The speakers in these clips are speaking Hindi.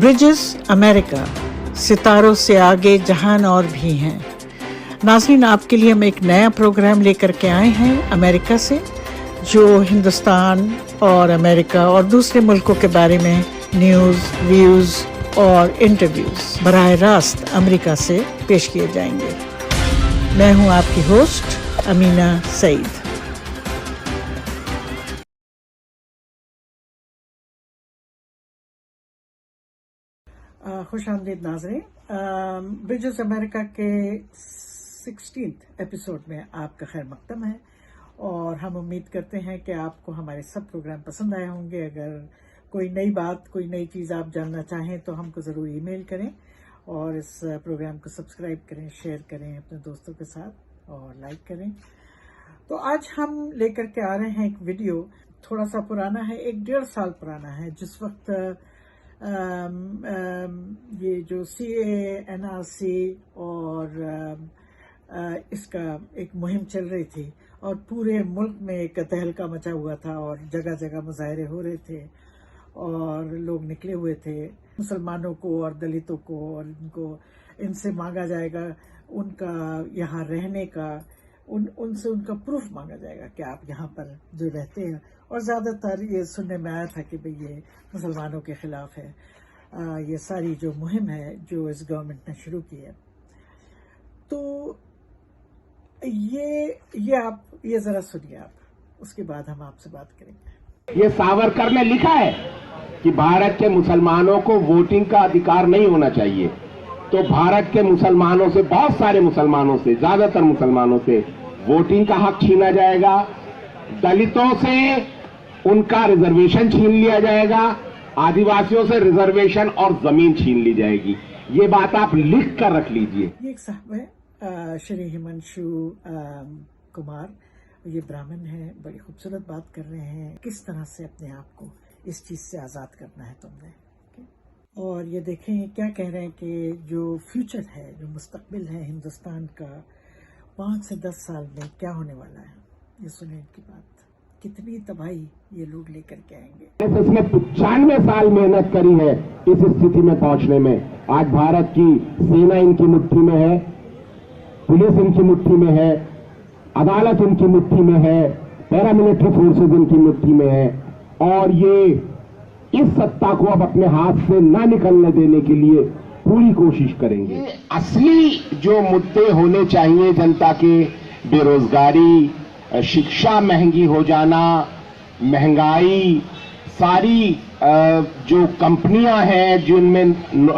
ब्रिजेस अमेरिका, सितारों से आगे जहान और भी हैं। नाज़रीन, आपके लिए हम एक नया प्रोग्राम लेकर के आए हैं अमेरिका से, जो हिंदुस्तान और अमेरिका और दूसरे मुल्कों के बारे में न्यूज़, व्यूज़ और इंटरव्यूज़ बराह रास्त अमेरिका से पेश किए जाएंगे। मैं हूं आपकी होस्ट अमीना सईद। खुश आमदीद नाज़रीन। ब्रिजेस अमेरिका के 16th एपिसोड में आपका खैर मकदम है और हम उम्मीद करते हैं कि आपको हमारे सब प्रोग्राम पसंद आए होंगे। अगर कोई नई बात, कोई नई चीज़ आप जानना चाहें तो हमको ज़रूर ईमेल करें और इस प्रोग्राम को सब्सक्राइब करें, शेयर करें अपने दोस्तों के साथ और लाइक करें। तो आज हम लेकर के आ रहे हैं एक वीडियो, थोड़ा सा पुराना है, 1-1.5 साल पुराना है, जिस वक्त ये जो CAA, NRC और इसका एक मुहिम चल रही थी और पूरे मुल्क में एक तहलका मचा हुआ था और जगह जगह मुजाहरे हो रहे थे और लोग निकले हुए थे। मुसलमानों को और दलितों को और इनसे मांगा जाएगा उनका यहाँ रहने का, उनसे उनका प्रूफ मांगा जाएगा कि आप यहाँ पर जो रहते हैं। और ज़्यादातर ये सुनने में आया था कि भाई ये मुसलमानों के ख़िलाफ़ है। ये सारी जो मुहिम है जो इस गवर्नमेंट ने शुरू की है, तो ये ज़रा सुनिए आप, उसके बाद हम आपसे बात करेंगे। ये सावरकर ने लिखा है कि भारत के मुसलमानों को वोटिंग का अधिकार नहीं होना चाहिए, तो भारत के मुसलमानों से, बहुत सारे मुसलमानों से, ज्यादातर मुसलमानों से वोटिंग का हक छीना जाएगा, दलितों से उनका रिजर्वेशन छीन लिया जाएगा, आदिवासियों से रिजर्वेशन और जमीन छीन ली जाएगी। ये बात आप लिख कर रख लीजिए। ये एक साहब है श्री हिमांशु कुमार, ये ब्राह्मण है, बड़ी खूबसूरत बात कर रहे हैं, किस तरह से अपने आप को इस चीज से आजाद करना है तुमने। और ये देखें क्या कह रहे हैं कि जो फ्यूचर है, जो मुस्तकबिल है हिंदुस्तान का 5 से 10 साल में क्या होने वाला है। ये सुने इनकी बात, कितनी तबाही ये लोग लेकर के आएंगे। इसने 95 साल मेहनत करी है इस स्थिति में पहुंचने में। आज भारत की सेना इनकी मुट्ठी में है, पुलिस इनकी मुट्ठी में है, अदालत इनकी मुट्ठी में है, पैरामिलिट्री फोर्सेज इनकी मुट्ठी में है, और ये इस सत्ता को अब अपने हाथ से ना निकलने देने के लिए पूरी कोशिश करेंगे। असली जो मुद्दे होने चाहिए जनता के, बेरोजगारी, शिक्षा महंगी हो जाना, महंगाई, सारी जो कंपनियां हैं जिनमें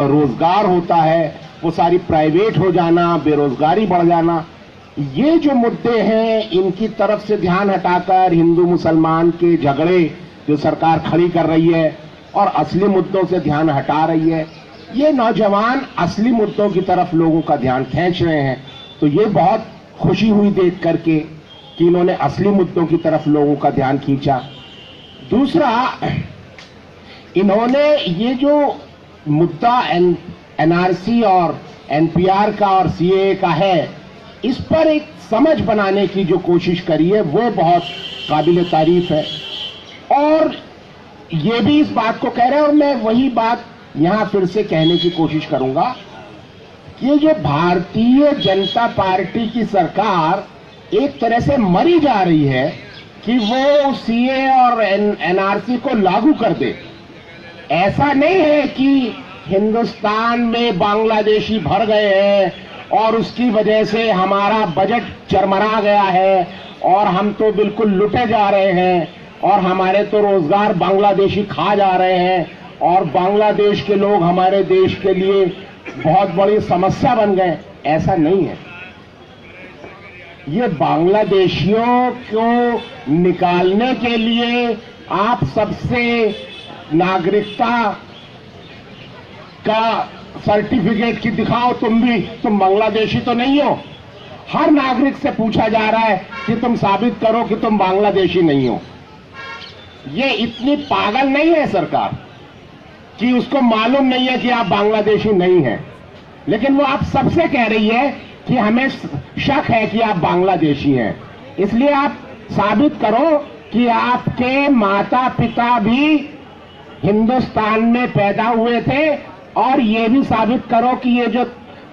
रोजगार होता है वो सारी प्राइवेट हो जाना, बेरोजगारी बढ़ जाना, ये जो मुद्दे हैं इनकी तरफ से ध्यान हटाकर हिंदू मुसलमान के झगड़े जो सरकार खड़ी कर रही है और असली मुद्दों से ध्यान हटा रही है, ये नौजवान असली मुद्दों की तरफ लोगों का ध्यान खींच रहे हैं। तो ये बहुत खुशी हुई देख करके कि इन्होंने असली मुद्दों की तरफ लोगों का ध्यान खींचा। दूसरा, इन्होंने ये जो मुद्दा NRC और NPR का और CAA का है, इस पर एक समझ बनाने की जो कोशिश करी है वो बहुत काबिल तारीफ है। और ये भी इस बात को कह रहे हैं, और मैं वही बात यहां फिर से कहने की कोशिश करूंगा कि ये जो भारतीय जनता पार्टी की सरकार एक तरह से मरी जा रही है कि वो CAA और NRC को लागू कर दे। ऐसा नहीं है कि हिंदुस्तान में बांग्लादेशी भर गए हैं और उसकी वजह से हमारा बजट चरमरा गया है और हम तो बिल्कुल लुटे जा रहे हैं और हमारे तो रोजगार बांग्लादेशी खा जा रहे हैं और बांग्लादेश के लोग हमारे देश के लिए बहुत बड़ी समस्या बन गए। ऐसा नहीं है। ये बांग्लादेशियों को निकालने के लिए आप सबसे नागरिकता का सर्टिफिकेट की दिखाओ, तुम बांग्लादेशी तो नहीं हो। हर नागरिक से पूछा जा रहा है कि तुम साबित करो कि तुम बांग्लादेशी नहीं हो। ये इतनी पागल नहीं है सरकार कि उसको मालूम नहीं है कि आप बांग्लादेशी नहीं हैं, लेकिन वो आप सबसे कह रही है कि हमें शक है कि आप बांग्लादेशी हैं, इसलिए आप साबित करो कि आपके माता पिता भी हिंदुस्तान में पैदा हुए थे और ये भी साबित करो कि ये जो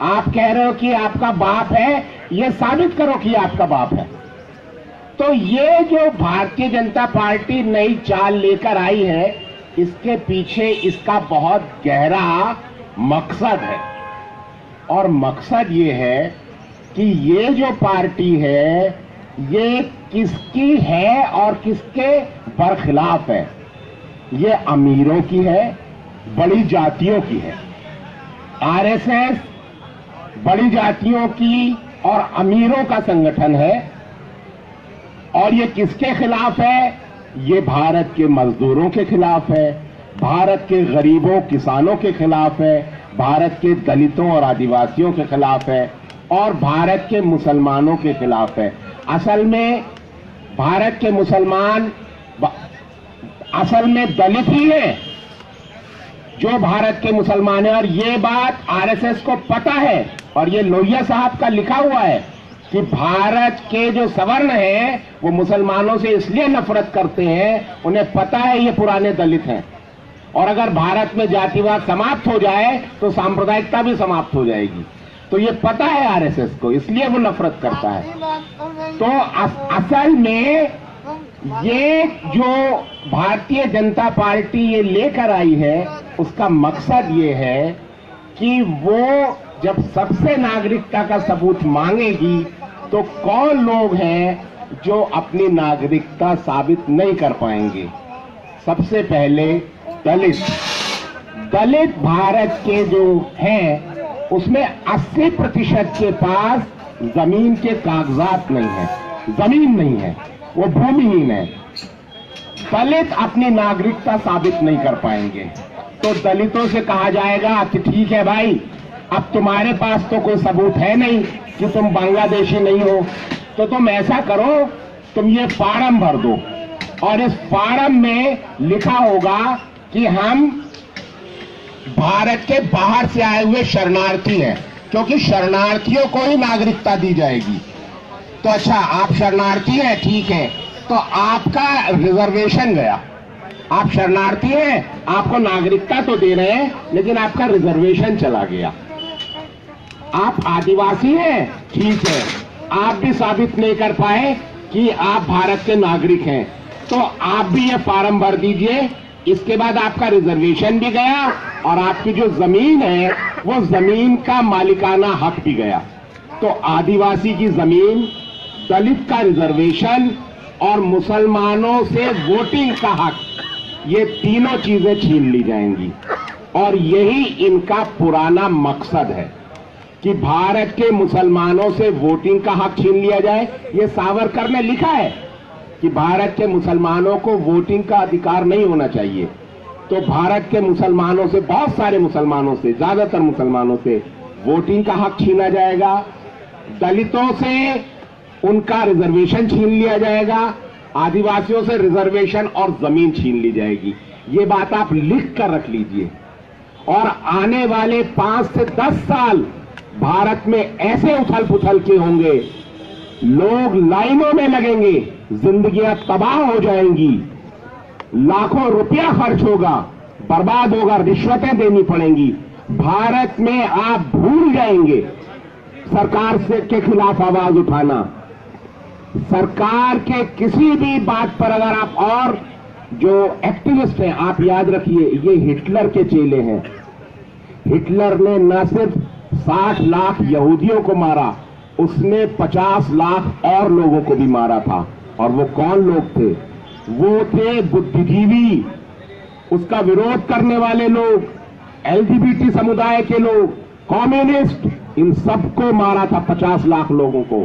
आप कह रहे हो कि आपका बाप है, ये साबित करो कि आपका बाप है। तो ये जो भारतीय जनता पार्टी नई चाल लेकर आई है, इसके पीछे इसका बहुत गहरा मकसद है। और मकसद ये है कि ये जो पार्टी है, ये किसकी है और किसके बरखिलाफ है। ये अमीरों की है, बड़ी जातियों की है। आरएसएस बड़ी जातियों की और अमीरों का संगठन है। और ये किसके खिलाफ है? ये भारत के मजदूरों के खिलाफ है, भारत के गरीबों किसानों के खिलाफ है, भारत के दलितों और आदिवासियों के खिलाफ है, और भारत के मुसलमानों के खिलाफ है। असल में भारत के मुसलमान असल में दलित ही हैं जो भारत के मुसलमान हैं। और ये बात आरएसएस को पता है, और ये लोहिया साहब का लिखा हुआ है कि भारत के जो सवर्ण हैं वो मुसलमानों से इसलिए नफरत करते हैं, उन्हें पता है ये पुराने दलित हैं, और अगर भारत में जातिवाद समाप्त हो जाए तो सांप्रदायिकता भी समाप्त हो जाएगी। तो ये पता है आरएसएस को, इसलिए वो नफरत करता है। तो असल में ये जो भारतीय जनता पार्टी ये लेकर आई है, उसका मकसद ये है कि वो जब सबसे नागरिकता का सबूत मांगेगी तो कौन लोग हैं जो अपनी नागरिकता साबित नहीं कर पाएंगे। सबसे पहले दलित भारत के जो हैं उसमें 80% के पास जमीन के कागजात नहीं है, जमीन नहीं है, वो भूमिहीन है। दलित अपनी नागरिकता साबित नहीं कर पाएंगे। तो दलितों से कहा जाएगा कि ठीक है भाई, अब तुम्हारे पास तो कोई सबूत है नहीं कि तुम बांग्लादेशी नहीं हो, तो तुम ऐसा करो, तुम ये फार्म भर दो, और इस फार्म में लिखा होगा कि हम भारत के बाहर से आए हुए शरणार्थी हैं, क्योंकि शरणार्थियों को ही नागरिकता दी जाएगी। तो अच्छा, आप शरणार्थी हैं, ठीक है, तो आपका रिजर्वेशन गया। आप शरणार्थी हैं, आपको नागरिकता तो दे रहे हैं, लेकिन आपका रिजर्वेशन चला गया। आप आदिवासी हैं, ठीक है, आप भी साबित नहीं कर पाए कि आप भारत के नागरिक हैं, तो आप भी ये फार्म भर दीजिए। इसके बाद आपका रिजर्वेशन भी गया, और आपकी जो जमीन है वो जमीन का मालिकाना हक भी गया। तो आदिवासी की जमीन, दलित का रिजर्वेशन और मुसलमानों से वोटिंग का हक, ये तीनों चीजें छीन ली जाएंगी। और यही इनका पुराना मकसद है कि भारत के मुसलमानों से वोटिंग का हक छीन लिया जाए। ये सावरकर ने लिखा है कि भारत के मुसलमानों को वोटिंग का अधिकार नहीं होना चाहिए। तो भारत के मुसलमानों से, बहुत सारे मुसलमानों से, ज्यादातर मुसलमानों से वोटिंग का हक छीना जाएगा, दलितों से उनका रिजर्वेशन छीन लिया जाएगा, आदिवासियों से रिजर्वेशन और जमीन छीन ली जाएगी। ये बात आप लिख कर रख लीजिए। और आने वाले 5 से 10 साल भारत में ऐसे उथल पुथल के होंगे, लोग लाइनों में लगेंगे, जिंदगियां तबाह हो जाएंगी, लाखों रुपया खर्च होगा, बर्बाद होगा, रिश्वतें देनी पड़ेंगी। भारत में आप भूल जाएंगे सरकार से के खिलाफ आवाज उठाना। सरकार के किसी भी बात पर अगर आप, और जो एक्टिविस्ट हैं, आप याद रखिए, ये हिटलर के चेले हैं। हिटलर ने न सिर्फ 60 लाख यहूदियों को मारा, उसने 50 लाख और लोगों को भी मारा था। और वो कौन लोग थे? वो थे बुद्धिजीवी, उसका विरोध करने वाले लोग, एलजीबीटी समुदाय के लोग, कम्युनिस्ट, इन सबको मारा था, 50 लाख लोगों को।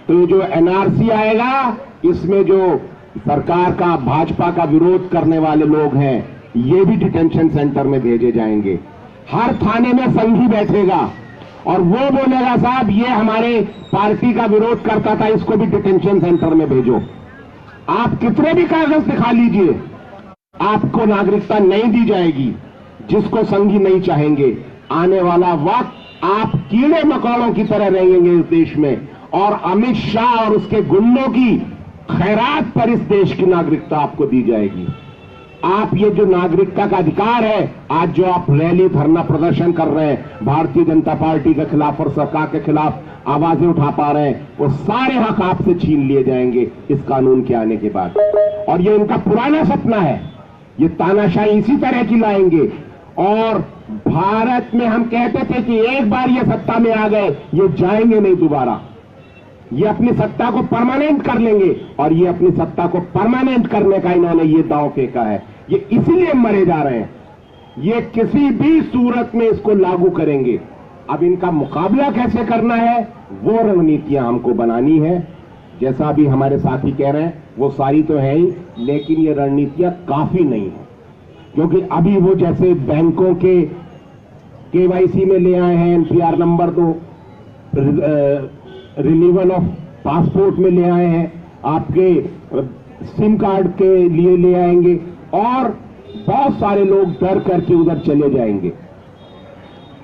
तो जो एनआरसी आएगा, इसमें जो सरकार का, भाजपा का विरोध करने वाले लोग हैं, ये भी डिटेंशन सेंटर में भेजे जाएंगे। हर थाने में संघी बैठेगा और वो बोलेगा, साहब ये हमारे पार्टी का विरोध करता था, इसको भी डिटेंशन सेंटर में भेजो। आप कितने भी कागज दिखा लीजिए, आपको नागरिकता नहीं दी जाएगी, जिसको संघी नहीं चाहेंगे। आने वाला वक्त आप कीड़े मकोड़ों की तरह रहेंगे इस देश में, और अमित शाह और उसके गुंडों की खैरात पर इस देश की नागरिकता आपको दी जाएगी। आप ये जो नागरिकता का अधिकार है, आज जो आप रैली धरना प्रदर्शन कर रहे हैं भारतीय जनता पार्टी के खिलाफ और सरकार के खिलाफ आवाजें उठा पा रहे हैं, वो सारे हक आपसे छीन लिए जाएंगे इस कानून के आने के बाद। और ये इनका पुराना सपना है, ये तानाशाही इसी तरह की लाएंगे। और भारत में हम कहते थे कि एक बार ये सत्ता में आ गए, ये जाएंगे नहीं दोबारा, ये अपनी सत्ता को परमानेंट कर लेंगे। और ये अपनी सत्ता को परमानेंट करने का इन्होंने ये दांव फेंका है, ये इसीलिए मरे जा रहे हैं, ये किसी भी सूरत में इसको लागू करेंगे। अब इनका मुकाबला कैसे करना है, वो रणनीतियां हमको बनानी है। जैसा अभी हमारे साथी कह रहे हैं, वो सारी तो है ही, लेकिन ये रणनीतियां काफी नहीं है। क्योंकि अभी वो जैसे बैंकों के केवाईसी में ले आए हैं एनपीआर नंबर, तो रिन्यूअल ऑफ पासपोर्ट में ले आए हैं, आपके सिम कार्ड के लिए ले आएंगे, और बहुत सारे लोग डर करके उधर चले जाएंगे।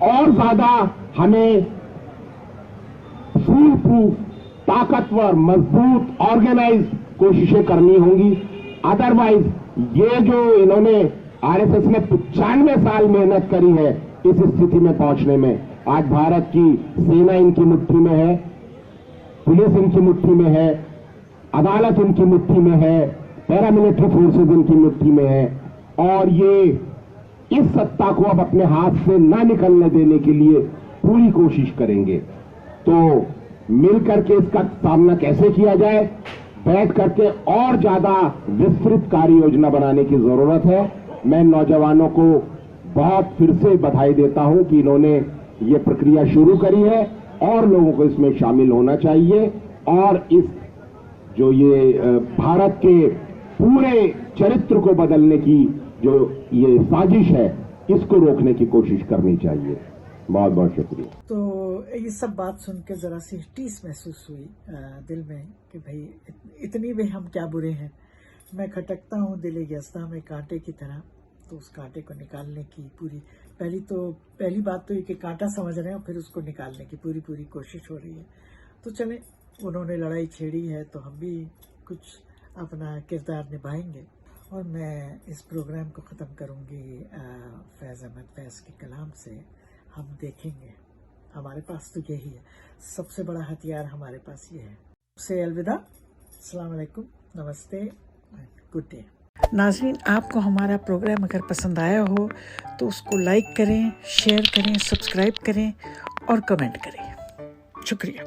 और ज्यादा हमें फुल प्रूफ, ताकतवर, मजबूत, ऑर्गेनाइज कोशिशें करनी होंगी। अदरवाइज ये जो इन्होंने आरएसएस ने 95 साल मेहनत करी है इस स्थिति में पहुंचने में, आज भारत की सेना इनकी मुट्ठी में है, पुलिस इनकी मुट्ठी में है, अदालत इनकी मुट्ठी में है, पैरामिलिट्री फोर्सेज इनकी मुट्ठी में है। और ये इस सत्ता को अब अपने हाथ से ना निकलने देने के लिए पूरी कोशिश करेंगे। तो मिलकर के इसका सामना कैसे किया जाए, बैठ करके और ज्यादा विस्तृत कार्य योजना बनाने की जरूरत है। मैं नौजवानों को बहुत फिर से बधाई देता हूं कि इन्होंने ये प्रक्रिया शुरू करी है, और लोगों को इसमें शामिल होना चाहिए। और इस जो ये भारत के पूरे चरित्र को बदलने की जो ये साजिश है, इसको रोकने की कोशिश करनी चाहिए। बहुत बहुत शुक्रिया। तो ये सब बात सुन के जरा सी टीस महसूस हुई दिल में कि भाई इतनी भी हम क्या बुरे हैं। मैं खटकता हूँ दिल व्यस्ता में कांटे की तरह, तो उस कांटे को निकालने की पहली बात तो ये कि कांटा समझ रहे हैं, और फिर उसको निकालने की पूरी कोशिश हो रही है। तो चले, उन्होंने लड़ाई छेड़ी है तो हम भी कुछ अपना किरदार निभाएंगे। और मैं इस प्रोग्राम को ख़त्म करूंगी फैज़ अहमद फैज़ के कलाम से। हम देखेंगे, हमारे पास तो यही है, सबसे बड़ा हथियार हमारे पास ये है। उससे अलविदा, अस्सलाम वालेकुम, नमस्ते, गुड डे। नाज़रीन, आपको हमारा प्रोग्राम अगर पसंद आया हो तो उसको लाइक करें, शेयर करें, सब्सक्राइब करें और कमेंट करें। शुक्रिया।